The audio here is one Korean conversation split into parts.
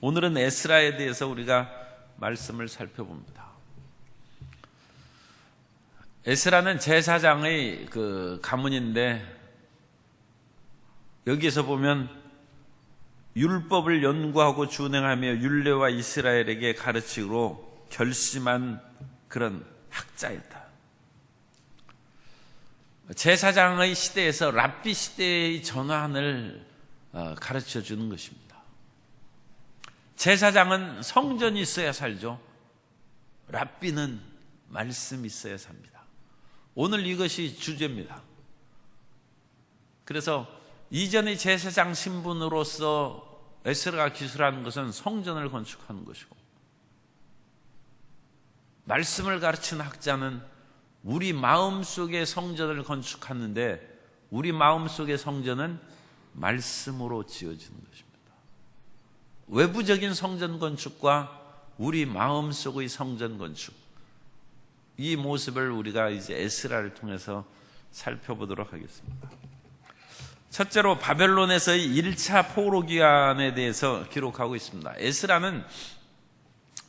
오늘은 에스라에 대해서 우리가 말씀을 살펴봅니다. 에스라는 제사장의 그 가문인데, 여기에서 보면 율법을 연구하고 준행하며 율례와 이스라엘에게 가르치기로 결심한 그런 학자였다. 제사장의 시대에서 랍비 시대의 전환을 가르쳐 주는 것입니다. 제사장은 성전이 있어야 살죠. 랍비는 말씀이 있어야 삽니다. 오늘 이것이 주제입니다. 그래서 이전의 제사장 신분으로서 에스라가 기술하는 것은 성전을 건축하는 것이고, 말씀을 가르치는 학자는 우리 마음속에 성전을 건축하는데, 우리 마음속의 성전은 말씀으로 지어지는 것입니다. 외부적인 성전 건축과 우리 마음속의 성전 건축, 이 모습을 우리가 이제 에스라를 통해서 살펴보도록 하겠습니다. 첫째로 바벨론에서의 1차 포로 귀환에 대해서 기록하고 있습니다. 에스라는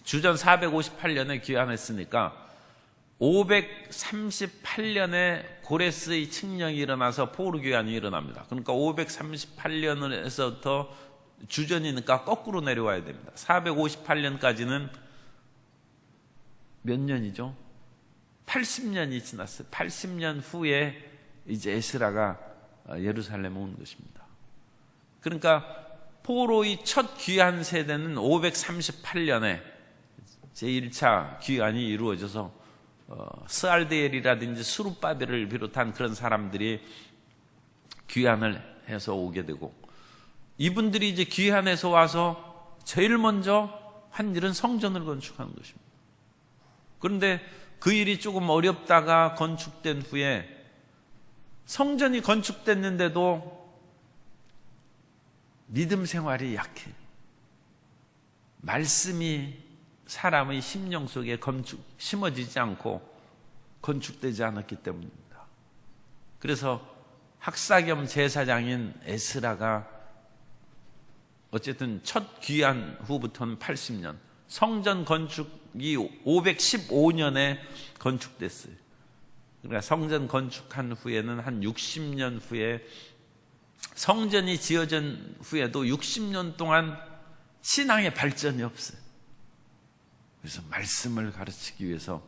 주전 458년에 귀환했으니까 538년에 고레스의 칙령이 일어나서 포로 귀환이 일어납니다. 그러니까 538년에서부터 주전이니까 거꾸로 내려와야 됩니다. 458년까지는 몇 년이죠? 80년이 지났어요. 80년 후에 이제 에스라가 예루살렘에 온 것입니다. 그러니까 포로의 첫 귀환 세대는 538년에 제1차 귀환이 이루어져서 스알데엘이라든지 스룹바벨을 비롯한 그런 사람들이 귀환을 해서 오게 되고, 이분들이 이제 귀환해서 와서 제일 먼저 한 일은 성전을 건축하는 것입니다. 그런데 그 일이 조금 어렵다가 건축된 후에, 성전이 건축됐는데도 믿음 생활이 약해. 말씀이 사람의 심령 속에 심어지지 않고 건축되지 않았기 때문입니다. 그래서 학사 겸 제사장인 에스라가 어쨌든 첫 귀환 후부터는 80년, 성전 건축이 515년에 건축됐어요. 그러니까 성전 건축한 후에는 한 60년 후에, 성전이 지어진 후에도 60년 동안 신앙의 발전이 없어요. 그래서 말씀을 가르치기 위해서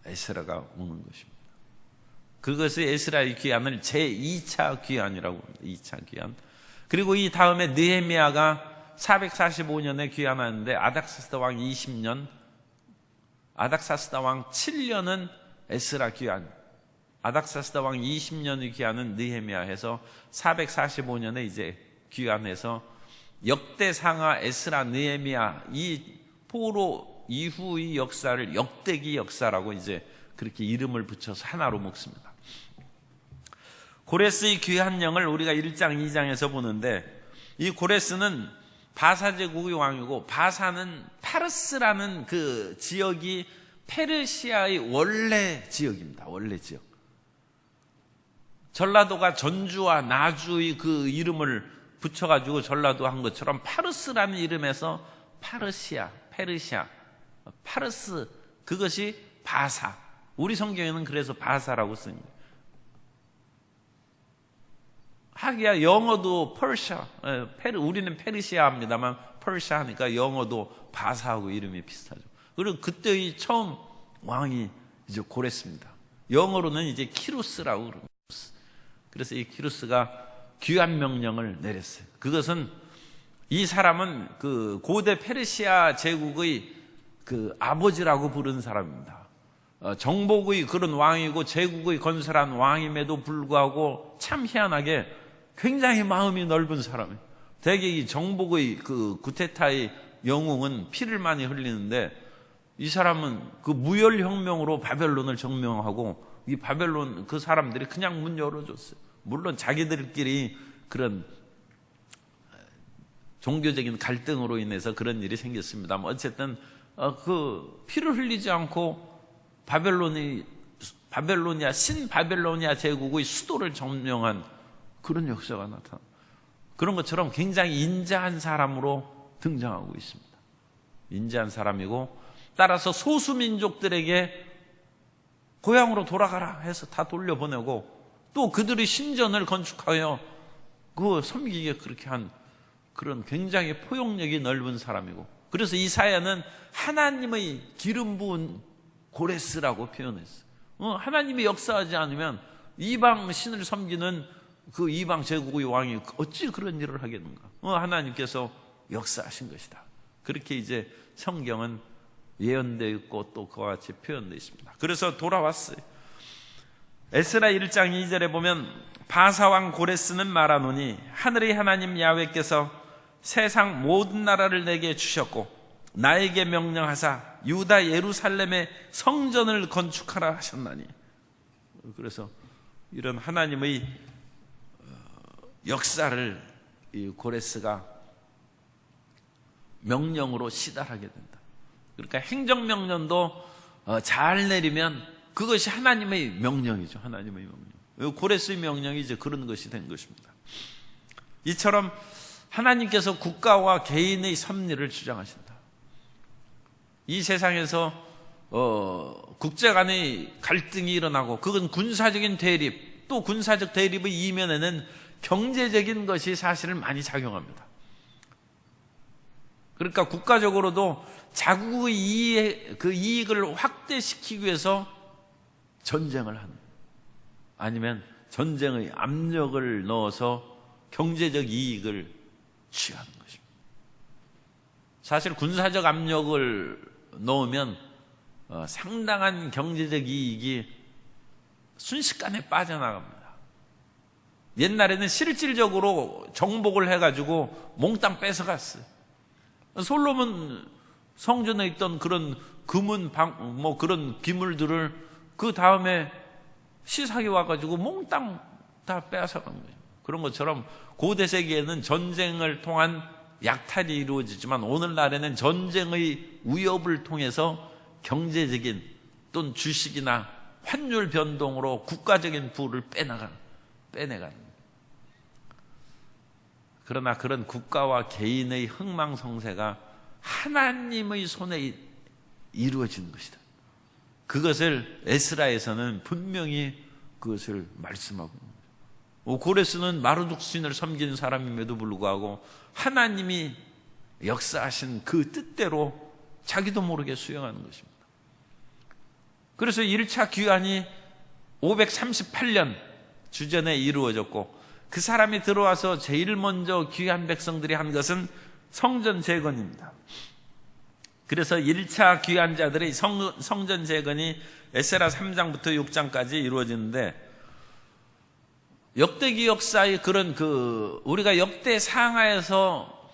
에스라가 오는 것입니다. 그것을 에스라의 귀환을 제2차 귀환이라고 합니다. 2차 귀환. 그리고 이 다음에 느헤미야가 445년에 귀환하는데, 아닥사스다 왕 20년, 아닥사스다 왕 7년은 에스라 귀환, 아닥사스다 왕 20년의 귀환은 느헤미야 해서 445년에 이제 귀환해서 역대상하 에스라 느헤미야, 이 포로 이후의 역사를 역대기 역사라고 이제 그렇게 이름을 붙여서 하나로 묶습니다. 고레스의 귀환령을 우리가 1장 2장에서 보는데, 이 고레스는 바사 제국의 왕이고, 바사는 파르스라는 그 지역이 페르시아의 원래 지역입니다. 원래 지역. 전라도가 전주와 나주의 그 이름을 붙여가지고 전라도 한 것처럼 파르스라는 이름에서 파르시아, 페르시아, 파르스, 그것이 바사. 우리 성경에는 그래서 바사라고 씁니다. 하기야 영어도 퍼시아, 우리는 페르시아 합니다만 퍼시아 하니까 영어도 바사하고 이름이 비슷하죠. 그리고 그때의 처음 왕이 이제 고레스입니다. 영어로는 이제 키루스라고 그럽니다. 그래서 이 키루스가 귀환 명령을 내렸어요. 그것은, 이 사람은 그 고대 페르시아 제국의 그 아버지라고 부르는 사람입니다. 정복의 그런 왕이고 제국의 건설한 왕임에도 불구하고 참 희한하게 굉장히 마음이 넓은 사람이에요. 대개 이 정복의 그 구테타의 영웅은 피를 많이 흘리는데, 이 사람은 그 무혈혁명으로 바벨론을 점령하고, 이 바벨론 그 사람들이 그냥 문 열어줬어요. 물론 자기들끼리 그런 종교적인 갈등으로 인해서 그런 일이 생겼습니다만, 어쨌든 그 피를 흘리지 않고 바벨로니아 신바벨로니아 제국의 수도를 점령한 그런 역사가 나타납니다. 그런 것처럼 굉장히 인자한 사람으로 등장하고 있습니다. 인자한 사람이고, 따라서 소수민족들에게 고향으로 돌아가라 해서 다 돌려보내고, 또 그들의 신전을 건축하여 그 섬기게 그렇게 한 그런 굉장히 포용력이 넓은 사람이고, 그래서 이사야는 하나님의 기름 부은 고레스라고 표현했어요. 하나님이 역사하지 않으면 이방 신을 섬기는 그 이방 제국의 왕이 어찌 그런 일을 하겠는가? 하나님께서 역사하신 것이다. 그렇게 이제 성경은 예언되어 있고 또 그와 같이 표현되어 있습니다. 그래서 돌아왔어요. 에스라 1장 2절에 보면 바사왕 고레스는 말하노니 하늘의 하나님 야훼께서 세상 모든 나라를 내게 주셨고 나에게 명령하사 유다 예루살렘의 성전을 건축하라 하셨나니. 그래서 이런 하나님의 역사를 이 고레스가 명령으로 시달하게 된다. 그러니까 행정명령도 잘 내리면 그것이 하나님의 명령이죠. 하나님의 명령. 고레스의 명령이 이제 그런 것이 된 것입니다. 이처럼 하나님께서 국가와 개인의 섭리를 주장하신다. 이 세상에서 국제 간의 갈등이 일어나고, 그건 군사적인 대립, 또 군사적 대립의 이면에는 경제적인 것이 사실은 많이 작용합니다. 그러니까 국가적으로도 자국의 그 이익을 확대시키기 위해서 전쟁을 하는, 아니면 전쟁의 압력을 넣어서 경제적 이익을 취하는 것입니다. 사실 군사적 압력을 넣으면 상당한 경제적 이익이 순식간에 빠져나갑니다. 옛날에는 실질적으로 정복을 해가지고 몽땅 뺏어갔어요. 솔로몬 성전에 있던 그런 금은 그런 기물들을 그 다음에 시삭이 와가지고 몽땅 다 빼앗아간 거예요. 그런 것처럼 고대 세계에는 전쟁을 통한 약탈이 이루어지지만, 오늘날에는 전쟁의 위협을 통해서 경제적인 또는 주식이나 환율 변동으로 국가적인 부를 빼내가는. 그러나 그런 국가와 개인의 흥망성쇠가 하나님의 손에 이루어지는 것이다. 그것을 에스라에서는 분명히 그것을 말씀하고 있습니다. 고레스는 마르둑 신을 섬기는 사람임에도 불구하고 하나님이 역사하신 그 뜻대로 자기도 모르게 수행하는 것입니다. 그래서 1차 귀환이 538년 주전에 이루어졌고, 그 사람이 들어와서 제일 먼저 귀한 백성들이 한 것은 성전 재건입니다. 그래서 1차 귀환자들의 성전 재건이 에스라 3장부터 6장까지 이루어지는데, 역대기 역사의 그런 우리가 역대 상하에서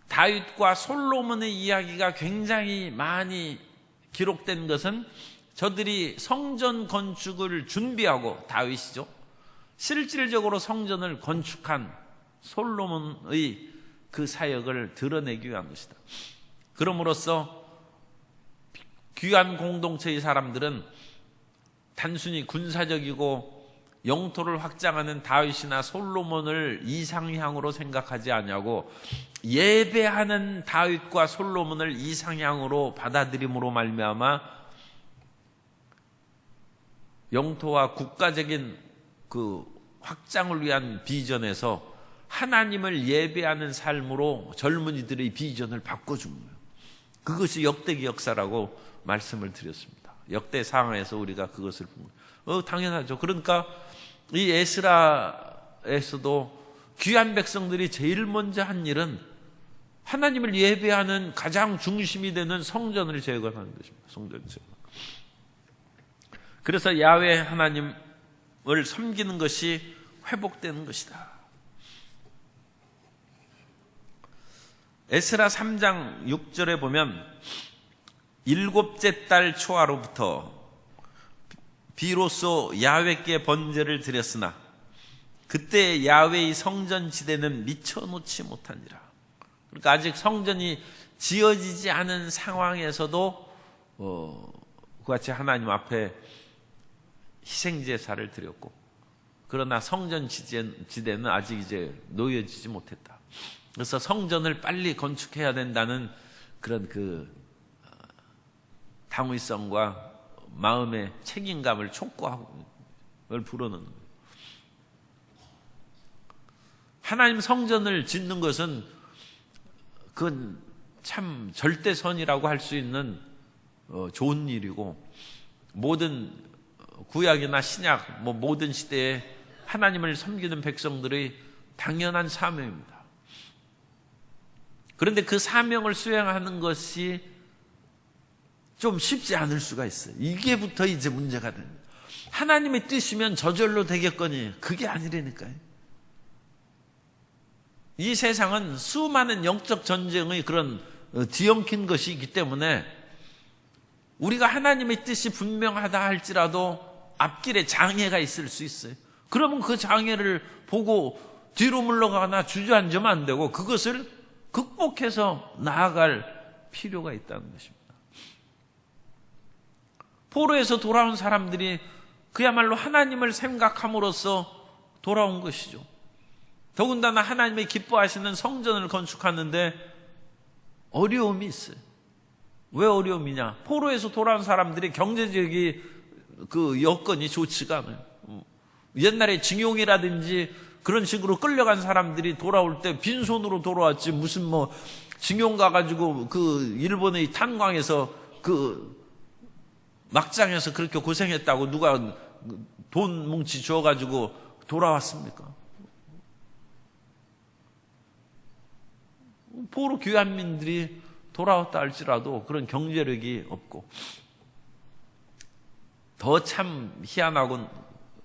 다윗과 솔로몬의 이야기가 굉장히 많이 기록된 것은 저들이 성전 건축을 준비하고, 다윗이죠, 실질적으로 성전을 건축한 솔로몬의 그 사역을 드러내기 위한 것이다. 그럼으로써 귀한 공동체의 사람들은 단순히 군사적이고 영토를 확장하는 다윗이나 솔로몬을 이상향으로 생각하지 않냐고, 예배하는 다윗과 솔로몬을 이상향으로 받아들임으로 말미암아 영토와 국가적인 그 확장을 위한 비전에서 하나님을 예배하는 삶으로 젊은이들의 비전을 바꿔준 거예요. 그것이 역대기 역사라고 말씀을 드렸습니다. 역대 상하에서 우리가 그것을 본 거예요. 당연하죠. 그러니까 이 에스라에서도 귀한 백성들이 제일 먼저 한 일은 하나님을 예배하는 가장 중심이 되는 성전을 재건하는 것입니다. 성전 재건. 그래서 야훼 하나님을 섬기는 것이 회복되는 것이다. 에스라 3장 6절에 보면 7째 달 초하로부터 비로소 야훼께 번제를 드렸으나 그때 야훼의 성전 지대는 미쳐놓지 못하니라. 그러니까 아직 성전이 지어지지 않은 상황에서도 그같이 하나님 앞에 희생제사를 드렸고, 그러나 성전 지대는 아직 이제 놓여지지 못했다. 그래서 성전을 빨리 건축해야 된다는 그런 당위성과 마음의 책임감을 촉구하고 그걸 부르는 거예요. 하나님 성전을 짓는 것은 그건 참 절대선이라고 할 수 있는 좋은 일이고, 모든 구약이나 신약 모든 시대에 하나님을 섬기는 백성들의 당연한 사명입니다. 그런데 그 사명을 수행하는 것이 좀 쉽지 않을 수가 있어요. 이게부터 이제 문제가 됩니다. 하나님의 뜻이면 저절로 되겠거니 그게 아니라니까요. 이 세상은 수많은 영적 전쟁의 그런 뒤엉킨 것이 있기 때문에 우리가 하나님의 뜻이 분명하다 할지라도 앞길에 장애가 있을 수 있어요. 그러면 그 장애를 보고 뒤로 물러가거나 주저앉으면 안 되고 그것을 극복해서 나아갈 필요가 있다는 것입니다. 포로에서 돌아온 사람들이 그야말로 하나님을 생각함으로써 돌아온 것이죠. 더군다나 하나님의 기뻐하시는 성전을 건축하는데 어려움이 있어요. 왜 어려움이냐? 포로에서 돌아온 사람들이 경제적인 그 여건이 좋지가 않아요. 옛날에 징용이라든지 그런 식으로 끌려간 사람들이 돌아올 때 빈손으로 돌아왔지, 무슨 징용 가가지고 그 일본의 탄광에서 그 막장에서 그렇게 고생했다고 누가 돈 뭉치 줘가지고 돌아왔습니까? 포로 귀환민들이 돌아왔다 할지라도 그런 경제력이 없고, 더 참 희한하고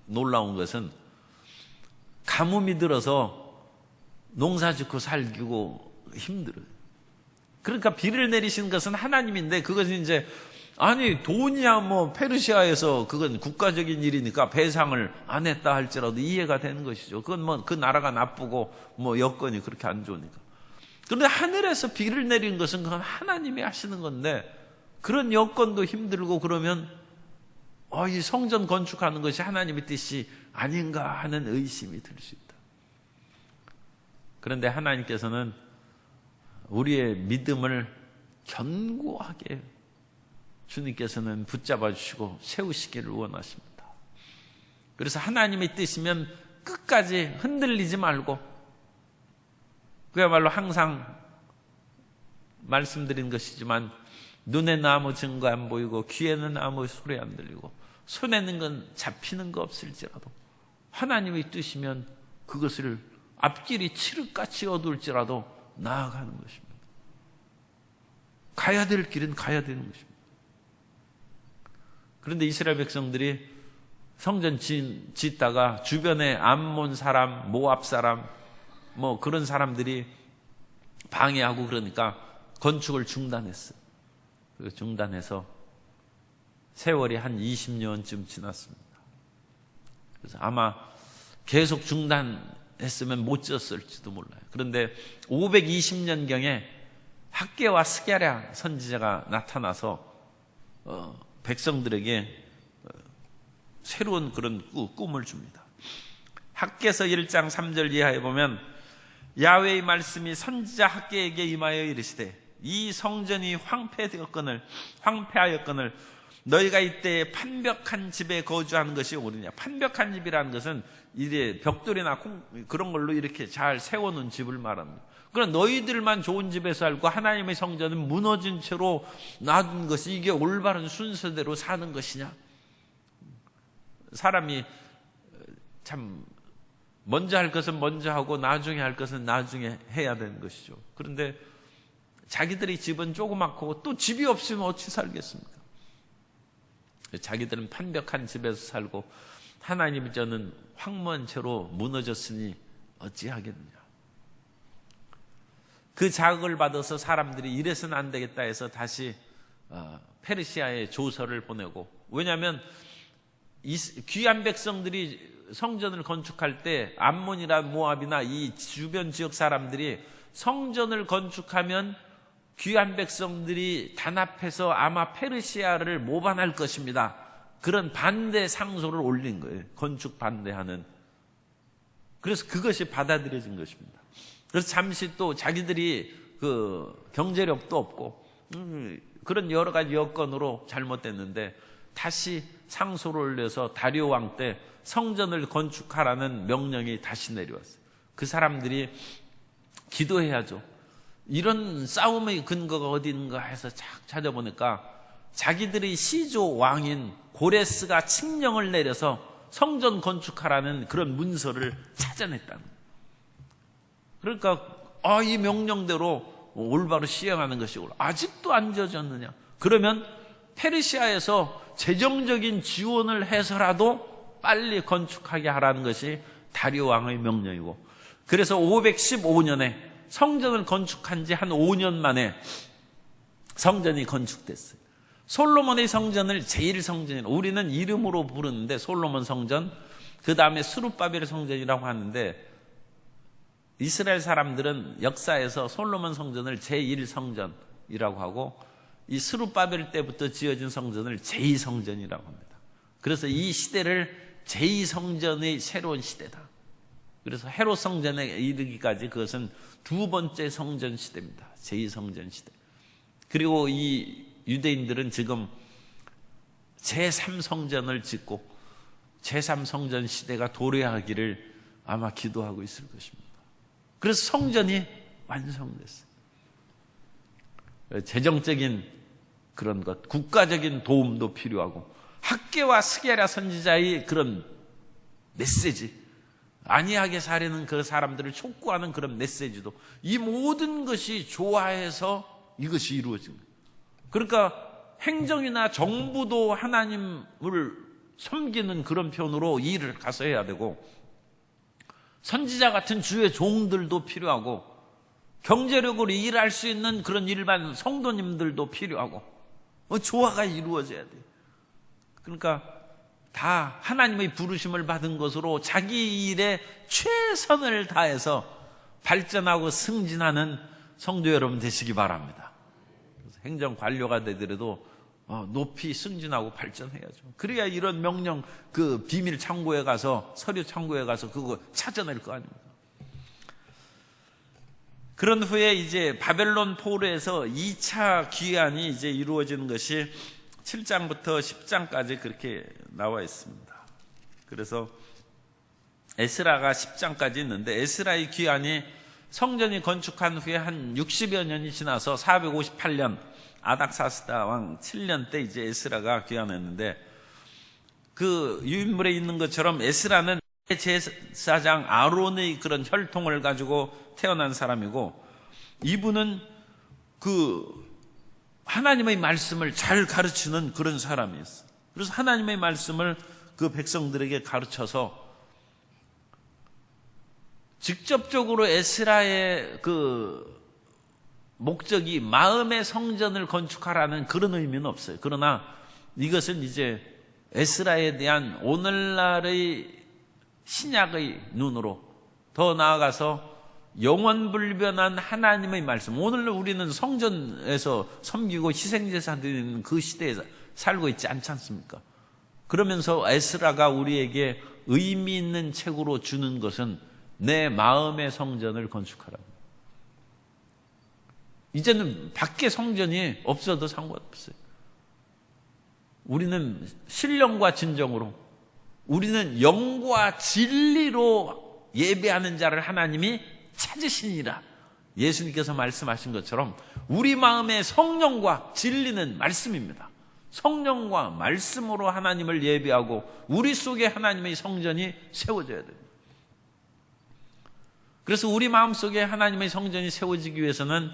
놀라운 것은 가뭄이 들어서 농사 짓고 살기고 힘들어요. 그러니까 비를 내리신 것은 하나님인데 그것은 이제 돈이야 페르시아에서 그건 국가적인 일이니까 배상을 안 했다 할지라도 이해가 되는 것이죠. 그건 그 나라가 나쁘고 여건이 그렇게 안 좋으니까. 그런데 하늘에서 비를 내리는 것은 그건 하나님이 하시는 건데 그런 여건도 힘들고 그러면 이 성전 건축하는 것이 하나님의 뜻이 아닌가 하는 의심이 들 수 있다. 그런데 하나님께서는 우리의 믿음을 견고하게 주님께서는 붙잡아 주시고 세우시기를 원하십니다. 그래서 하나님의 뜻이면 끝까지 흔들리지 말고, 그야말로 항상 말씀드린 것이지만 눈에는 아무 증거 안 보이고 귀에는 아무 소리 안 들리고 손에는 건 잡히는 거 없을지라도 하나님의 뜻이면 그것을 앞길이 칠흑같이 어두울지라도 나아가는 것입니다. 가야 될 길은 가야 되는 것입니다. 그런데 이스라엘 백성들이 성전 짓다가 주변에 암몬 사람, 모압 사람 그런 사람들이 방해하고 그러니까 건축을 중단했어요. 중단해서 세월이 한 20년쯤 지났습니다. 그래서 아마 계속 중단했으면 못 지었을지도 몰라요. 그런데 520년경에 학개와 스게랴 선지자가 나타나서 백성들에게 새로운 그런 꿈을 줍니다. 학개서 1장 3절 이하에 보면 야훼의 말씀이 선지자 학개에게 임하여 이르시되 이 성전이 황폐하였거늘 너희가 이때 판벽한 집에 거주하는 것이 옳으냐. 판벽한 집이라는 것은 이제 벽돌이나 그런 걸로 이렇게 잘 세워놓은 집을 말합니다. 그러나 너희들만 좋은 집에 살고 하나님의 성전은 무너진 채로 놔둔 것이 이게 올바른 순서대로 사는 것이냐. 사람이 참 먼저 할 것은 먼저 하고 나중에 할 것은 나중에 해야 되는 것이죠. 그런데 자기들의 집은 조그맣고 또 집이 없으면 어찌 살겠습니까? 자기들은 판벽한 집에서 살고 하나님의 저는 황무한 채로 무너졌으니 어찌하겠느냐. 그 자극을 받아서 사람들이 이래서는 안 되겠다 해서 다시 페르시아에 조서를 보내고, 왜냐하면 귀한 백성들이 성전을 건축할 때 암몬이나 모압이나 이 주변 지역 사람들이 성전을 건축하면 귀한 백성들이 단합해서 아마 페르시아를 모반할 것입니다. 그런 반대 상소를 올린 거예요. 건축 반대하는 그래서 그것이 받아들여진 것입니다. 그래서 잠시 또 자기들이 그 경제력도 없고 그런 여러 가지 여건으로 잘못됐는데 다시 상소를 올려서 다리오 왕 때 성전을 건축하라는 명령이 다시 내려왔어요. 그 사람들이 기도해야죠. 이런 싸움의 근거가 어딘가 해서 착 찾아보니까 자기들의 시조 왕인 고레스가 칙령을 내려서 성전 건축하라는 그런 문서를 찾아냈다는 거예요. 그러니까 이 명령대로 올바로 시행하는 것이 아직도 안 지어졌느냐. 그러면 페르시아에서 재정적인 지원을 해서라도 빨리 건축하게 하라는 것이 다리오 왕의 명령이고, 그래서 515년에 성전을 건축한 지 한 5년 만에 성전이 건축됐어요. 솔로몬의 성전을 제1성전이라고 우리는 이름으로 부르는데 솔로몬 성전, 그 다음에 스룹바벨 성전이라고 하는데 이스라엘 사람들은 역사에서 솔로몬 성전을 제1성전이라고 하고 이 스룹바벨 때부터 지어진 성전을 제2성전이라고 합니다. 그래서 이 시대를 제2성전의 새로운 시대다. 그래서 헤롯 성전에 이르기까지 그것은 두 번째 성전 시대입니다. 제2성전 시대. 그리고 이 유대인들은 지금 제3성전을 짓고 제3성전 시대가 도래하기를 아마 기도하고 있을 것입니다. 그래서 성전이 완성됐어요. 재정적인 그런 것, 국가적인 도움도 필요하고 학개와 스게랴 선지자의 그런 메시지, 안이하게 사려는 그 사람들을 촉구하는 그런 메시지도, 이 모든 것이 조화해서 이것이 이루어진 거예요. 그러니까 행정이나 정부도 하나님을 섬기는 그런 편으로 일을 가서 해야 되고, 선지자 같은 주의 종들도 필요하고, 경제력으로 일할 수 있는 그런 일반 성도님들도 필요하고, 조화가 이루어져야 돼요. 그러니까 다 하나님의 부르심을 받은 것으로 자기 일에 최선을 다해서 발전하고 승진하는 성도 여러분 되시기 바랍니다. 그래서 행정 관료가 되더라도 높이 승진하고 발전해야죠. 그래야 이런 명령, 그 비밀 창고에 가서, 서류 창고에 가서 그거 찾아낼 거 아닙니까? 그런 후에 이제 바벨론 포로에서 2차 귀환이 이제 이루어지는 것이 7장부터 10장까지 그렇게 나와 있습니다. 그래서 에스라가 10장까지 있는데, 에스라의 귀환이 성전이 건축한 후에 한 60여 년이 지나서 458년 아닥사스다 왕 7년 때 이제 에스라가 귀환했는데, 그 유인물에 있는 것처럼 에스라는 제사장 아론의 그런 혈통을 가지고 태어난 사람이고, 이분은 그 하나님의 말씀을 잘 가르치는 그런 사람이었어요. 그래서 하나님의 말씀을 그 백성들에게 가르쳐서 직접적으로 에스라의 그 목적이 마음의 성전을 건축하라는 그런 의미는 없어요. 그러나 이것은 이제 에스라에 대한 오늘날의 신약의 눈으로, 더 나아가서 영원불변한 하나님의 말씀, 오늘 우리는 성전에서 섬기고 희생제사 드리는 그 시대에 살고 있지 않지 않습니까? 그러면서 에스라가 우리에게 의미 있는 책으로 주는 것은 내 마음의 성전을 건축하라고. 이제는 밖에 성전이 없어도 상관없어요. 우리는 신령과 진정으로, 우리는 영과 진리로 예배하는 자를 하나님이 찾으시니라. 예수님께서 말씀하신 것처럼 우리 마음의 성령과 진리는 말씀입니다. 성령과 말씀으로 하나님을 예배하고 우리 속에 하나님의 성전이 세워져야 됩니다. 그래서 우리 마음속에 하나님의 성전이 세워지기 위해서는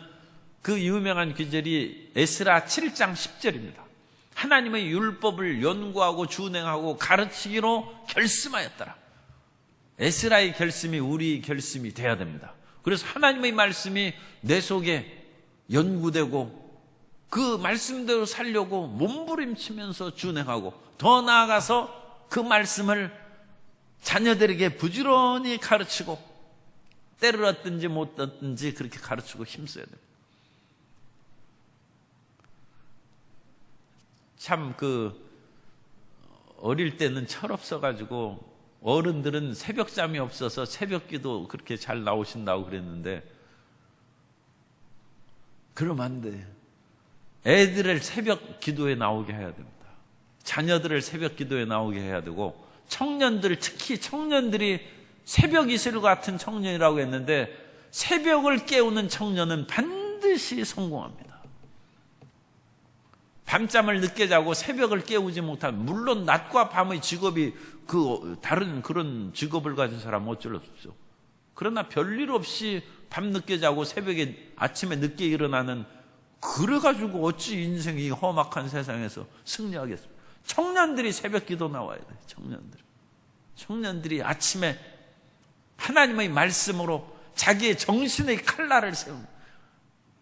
그 유명한 구절이 에스라 7장 10절입니다. 하나님의 율법을 연구하고 준행하고 가르치기로 결심하였더라. 에스라의 결심이 우리 결심이 돼야 됩니다. 그래서 하나님의 말씀이 내 속에 연구되고 그 말씀대로 살려고 몸부림치면서 준행하고, 더 나아가서 그 말씀을 자녀들에게 부지런히 가르치고, 때를 얻든지 못 얻든지 그렇게 가르치고 힘써야 됩니다. 참 어릴 때는 철없어가지고 어른들은 새벽잠이 없어서 새벽기도 그렇게 잘 나오신다고 그랬는데 그러면 안 돼. 애들을 새벽 기도에 나오게 해야 됩니다. 자녀들을 새벽 기도에 나오게 해야 되고, 청년들, 특히 청년들이 새벽 이슬 같은 청년이라고 했는데 새벽을 깨우는 청년은 반드시 성공합니다. 밤잠을 늦게 자고 새벽을 깨우지 못하면, 물론 낮과 밤의 직업이 다른 그런 직업을 가진 사람은 어쩔 수 없죠. 그러나 별일 없이 밤 늦게 자고 새벽에 아침에 늦게 일어나는, 그래가지고 어찌 인생이 험악한 세상에서 승리하겠습니까? 청년들이 새벽 기도 나와야 돼요. 청년들이 아침에 하나님의 말씀으로 자기의 정신의 칼날을 세우는,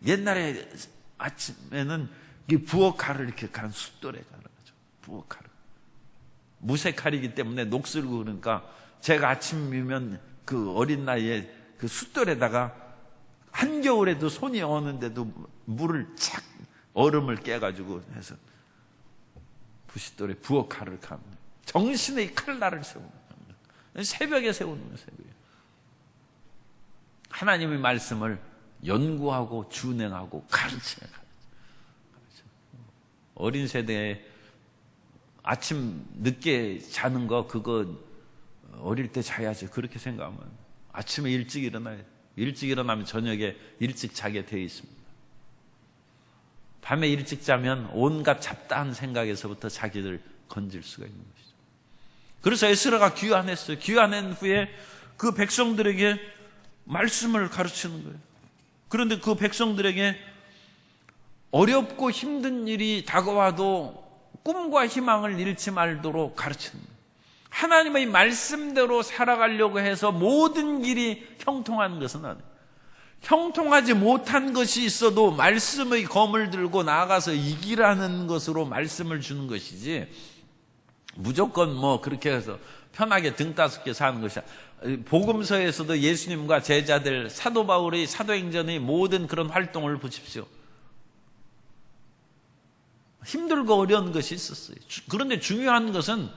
옛날에 아침에는 부엌칼을 이렇게 간 숫돌에 가는 거죠. 부엌칼을. 무쇠칼이기 때문에 녹슬고 그러니까 제가 아침이면 그 어린 나이에 그 숫돌에다가 한겨울에도 손이 어는데도 물을 착, 얼음을 깨가지고 해서 부싯돌에 부엌칼을 가는, 정신의 칼날을 세우는 거예요. 새벽에 세우는 거예요. 새벽에. 하나님의 말씀을 연구하고 준행하고 가르쳐야 가르쳐. 어린 세대에 아침 늦게 자는 거, 그거 어릴 때 자야지 그렇게 생각하면 아침에 일찍 일어나야 돼. 일찍 일어나면 저녁에 일찍 자게 되어 있습니다. 밤에 일찍 자면 온갖 잡다한 생각에서부터 자기를 건질 수가 있는 것이죠. 그래서 에스라가 귀환했어요. 귀환한 후에 그 백성들에게 말씀을 가르치는 거예요. 그런데 그 백성들에게 어렵고 힘든 일이 다가와도 꿈과 희망을 잃지 말도록 가르치는 거예요. 하나님의 말씀대로 살아가려고 해서 모든 길이 형통한 것은 아니에요. 형통하지 못한 것이 있어도 말씀의 검을 들고 나아가서 이기라는 것으로 말씀을 주는 것이지, 무조건 뭐 그렇게 해서 편하게 등 따숩게 사는 것이 아니에요. 복음서에서도 예수님과 제자들, 사도 바울의 사도행전의 모든 그런 활동을 보십시오. 힘들고 어려운 것이 있었어요. 그런데 중요한 것은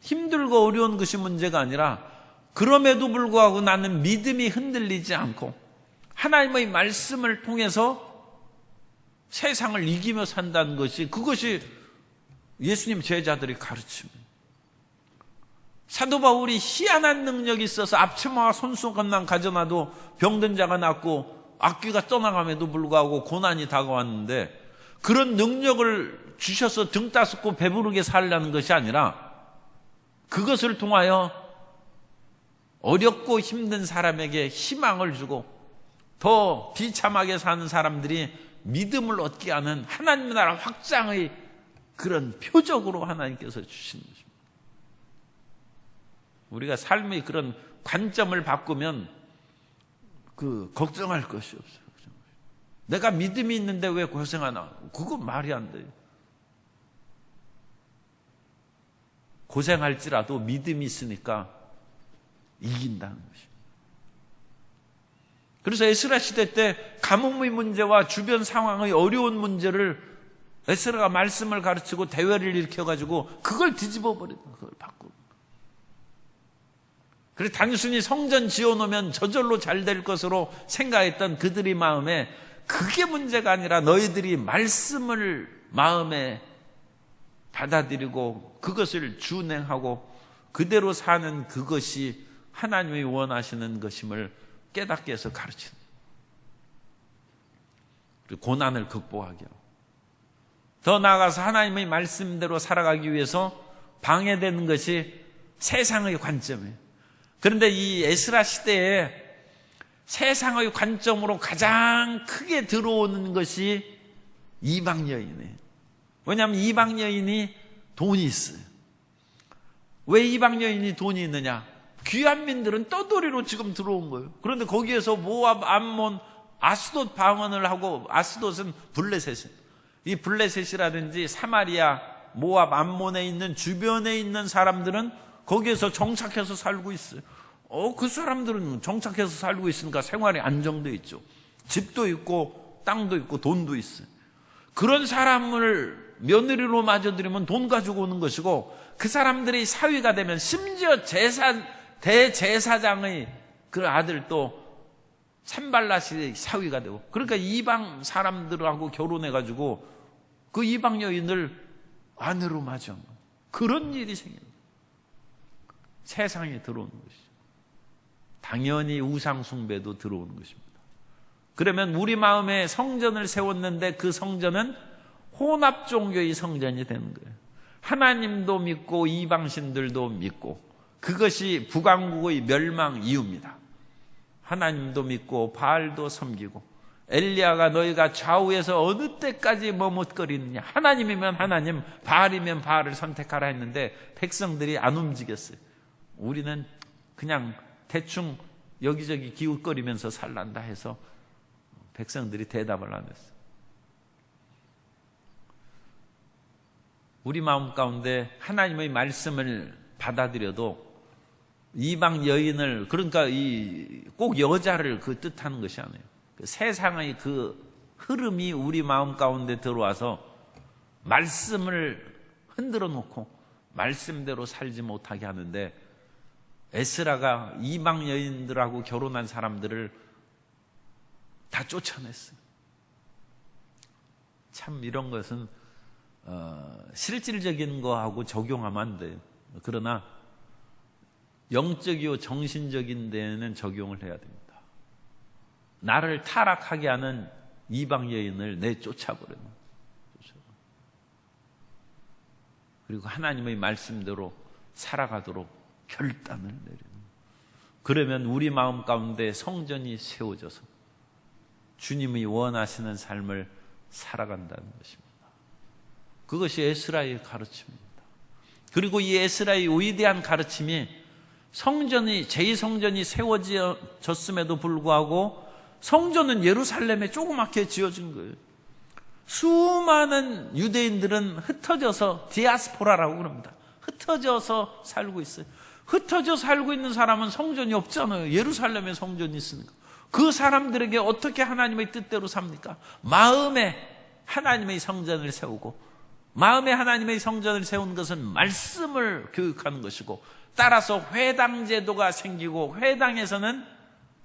힘들고 어려운 것이 문제가 아니라, 그럼에도 불구하고 나는 믿음이 흔들리지 않고 하나님의 말씀을 통해서 세상을 이기며 산다는 것이, 그것이 예수님 제자들이 가르칩니다. 사도 바울이 희한한 능력이 있어서 앞치마와 손수건만 가져놔도 병든 자가 낫고 악귀가 떠나감에도 불구하고 고난이 다가왔는데, 그런 능력을 주셔서 등 따숩고 배부르게 살라는 것이 아니라 그것을 통하여 어렵고 힘든 사람에게 희망을 주고 더 비참하게 사는 사람들이 믿음을 얻게 하는 하나님 나라 확장의 그런 표적으로 하나님께서 주시는 것입니다. 우리가 삶의 그런 관점을 바꾸면 걱정할 것이 없어요. 내가 믿음이 있는데 왜 고생하나? 그거 말이 안 돼요. 고생할지라도 믿음이 있으니까 이긴다는 것입니다. 그래서 에스라 시대 때 가뭄의 문제와 주변 상황의 어려운 문제를 에스라가 말씀을 가르치고 대회를 일으켜가지고 그걸 뒤집어 버리는, 그걸 바꾸고. 그래서 단순히 성전 지어놓으면 저절로 잘 될 것으로 생각했던 그들의 마음에 그게 문제가 아니라 너희들이 말씀을 마음에 받아들이고 그것을 준행하고 그대로 사는 그것이 하나님이 원하시는 것임을 깨닫게 해서 가르치는, 그리고 고난을 극복하게 하고, 더 나아가서 하나님의 말씀대로 살아가기 위해서 방해되는 것이 세상의 관점이에요. 그런데 이 에스라 시대에 세상의 관점으로 가장 크게 들어오는 것이 이방 여인이에요. 왜냐하면 이방 여인이 돈이 있어요. 왜 이방 여인이 돈이 있느냐? 귀환민들은 떠돌이로 지금 들어온 거예요. 그런데 거기에서 모압, 암몬, 아스돗 방언을 하고, 아스돗은 블레셋이에요. 이 블레셋이라든지 사마리아, 모압, 암몬에 있는 주변에 있는 사람들은 거기에서 정착해서 살고 있어요. 그 사람들은 정착해서 살고 있으니까 생활이 안정되어 있죠. 집도 있고 땅도 있고 돈도 있어요. 그런 사람을 며느리로 맞아들이면 돈 가지고 오는 것이고, 그 사람들이 사위가 되면 심지어 대제사장의 그 아들도 산발랏이 사위가 되고, 그러니까 이방 사람들하고 결혼해가지고 그 이방 여인을 아내로 맞이한 거예요. 그런 일이 생깁니다. 세상에 들어오는 것이죠. 당연히 우상 숭배도 들어오는 것입니다. 그러면 우리 마음에 성전을 세웠는데 그 성전은 혼합 종교의 성전이 되는 거예요. 하나님도 믿고 이방신들도 믿고, 그것이 북왕국의 멸망 이유입니다. 하나님도 믿고 바알도 섬기고, 엘리야가 너희가 좌우에서 어느 때까지 머뭇거리느냐, 하나님이면 하나님, 바알이면 바알을 선택하라 했는데 백성들이 안 움직였어요. 우리는 그냥 대충 여기저기 기웃거리면서 살란다 해서 백성들이 대답을 안 했어요. 우리 마음 가운데 하나님의 말씀을 받아들여도 이방 여인을, 그러니까 꼭 여자를 그 뜻하는 것이 아니에요. 세상의 그 흐름이 우리 마음 가운데 들어와서 말씀을 흔들어 놓고 말씀대로 살지 못하게 하는데, 에스라가 이방 여인들하고 결혼한 사람들을 다 쫓아냈어요. 참 이런 것은 실질적인 거하고 적용하면 안 돼요. 그러나 영적이요 정신적인 데는 적용을 해야 됩니다. 나를 타락하게 하는 이방 여인을 내쫓아버려요. 그리고 하나님의 말씀대로 살아가도록 결단을 내리는. 그러면 우리 마음 가운데 성전이 세워져서 주님이 원하시는 삶을 살아간다는 것입니다. 그것이 에스라의 가르침입니다. 그리고 이 에스라의 위대한 가르침이 성전이, 제2성전이 세워졌음에도 불구하고 성전은 예루살렘에 조그맣게 지어진 거예요. 수많은 유대인들은 흩어져서 디아스포라라고 그럽니다. 흩어져서 살고 있어요. 흩어져 살고 있는 사람은 성전이 없잖아요. 예루살렘에 성전이 있으니까. 그 사람들에게 어떻게 하나님의 뜻대로 삽니까? 마음에 하나님의 성전을 세우고, 마음에 하나님의 성전을 세우는 것은 말씀을 교육하는 것이고, 따라서 회당 제도가 생기고, 회당에서는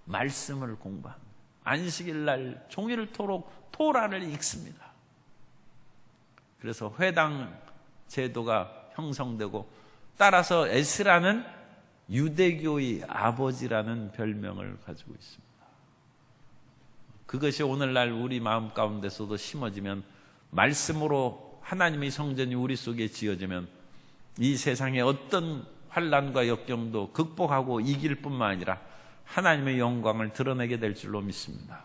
말씀을 공부합니다. 안식일 날 종일토록 토라를 읽습니다. 그래서 회당 제도가 형성되고, 따라서 에스라는 유대교의 아버지라는 별명을 가지고 있습니다. 그것이 오늘날 우리 마음 가운데서도 심어지면, 말씀으로 하나님의 성전이 우리 속에 지어지면 이 세상의 어떤 환난과 역경도 극복하고 이길 뿐만 아니라 하나님의 영광을 드러내게 될 줄로 믿습니다.